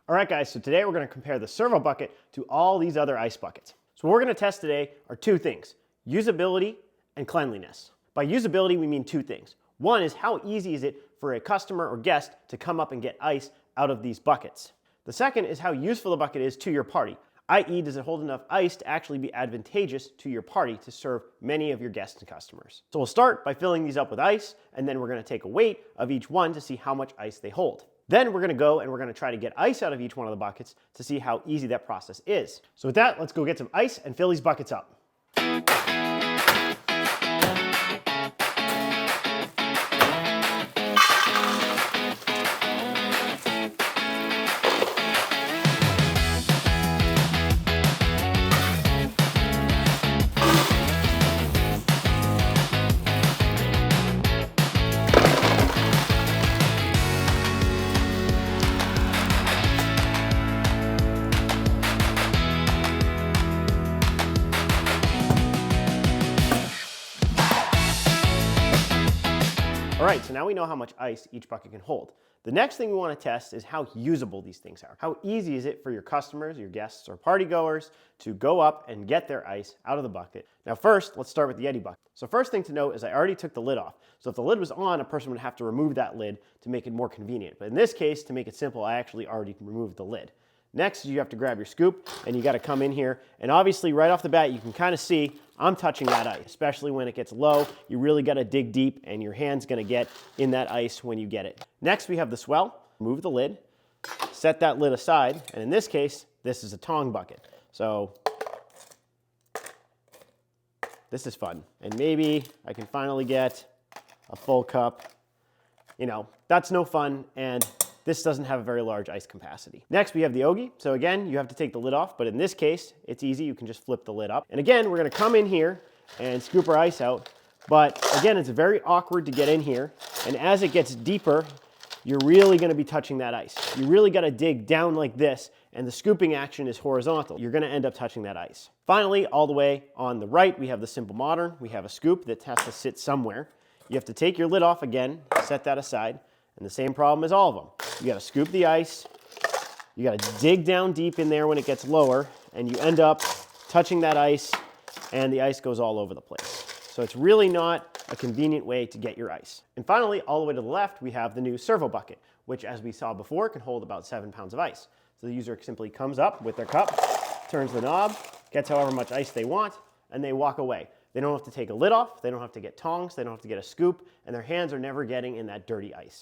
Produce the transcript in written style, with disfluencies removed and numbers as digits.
All right, guys, so today we're going to compare the Servo Bucket to all these other ice buckets. So what we're going to test today are two things: usability and cleanliness. By usability, we mean two things. One is how easy is it for a customer or guest to come up and get ice out of these buckets. The second is how useful the bucket is to your party, i.e. does it hold enough ice to actually be advantageous to your party to serve many of your guests and customers. So we'll start by filling these up with ice, and then we're going to take a weight of each one to see how much ice they hold. Then we're going to go and we're going to try to get ice out of each one of the buckets to see how easy that process is. So with that, let's go get some ice and fill these buckets up. All right, so now we know how much ice each bucket can hold. The next thing we want to test is how usable these things are. How easy is it for your customers, your guests, or party goers to go up and get their ice out of the bucket? Now first, let's start with the Yeti bucket. So first thing to note is I already took the lid off. So if the lid was on, a person would have to remove that lid to make it more convenient. But in this case, to make it simple, I actually already removed the lid. Next, you have to grab your scoop and you got to come in here. And obviously right off the bat, you can kind of see I'm touching that ice, especially when it gets low. You really got to dig deep and your hand's going to get in that ice when you get it. Next, we have the swell. Remove the lid, set that lid aside. And in this case, this is a tong bucket. So this is fun. And maybe I can finally get a full cup. You know, that's no fun. And this doesn't have a very large ice capacity. Next, we have the Ogie. So again, you have to take the lid off, but in this case, it's easy. You can just flip the lid up. And again, we're gonna come in here and scoop our ice out. But again, it's very awkward to get in here. And as it gets deeper, you're really gonna be touching that ice. You really gotta dig down like this, and the scooping action is horizontal. You're gonna end up touching that ice. Finally, all the way on the right, we have the Simple Modern. We have a scoop that has to sit somewhere. You have to take your lid off again, set that aside. And the same problem as all of them. You gotta scoop the ice, you gotta dig down deep in there when it gets lower, and you end up touching that ice, and the ice goes all over the place. So it's really not a convenient way to get your ice. And finally, all the way to the left, we have the new Servo Bucket, which, as we saw before, can hold about 7 pounds of ice. So the user simply comes up with their cup, turns the knob, gets however much ice they want, and they walk away. They don't have to take a lid off, they don't have to get tongs, they don't have to get a scoop, and their hands are never getting in that dirty ice.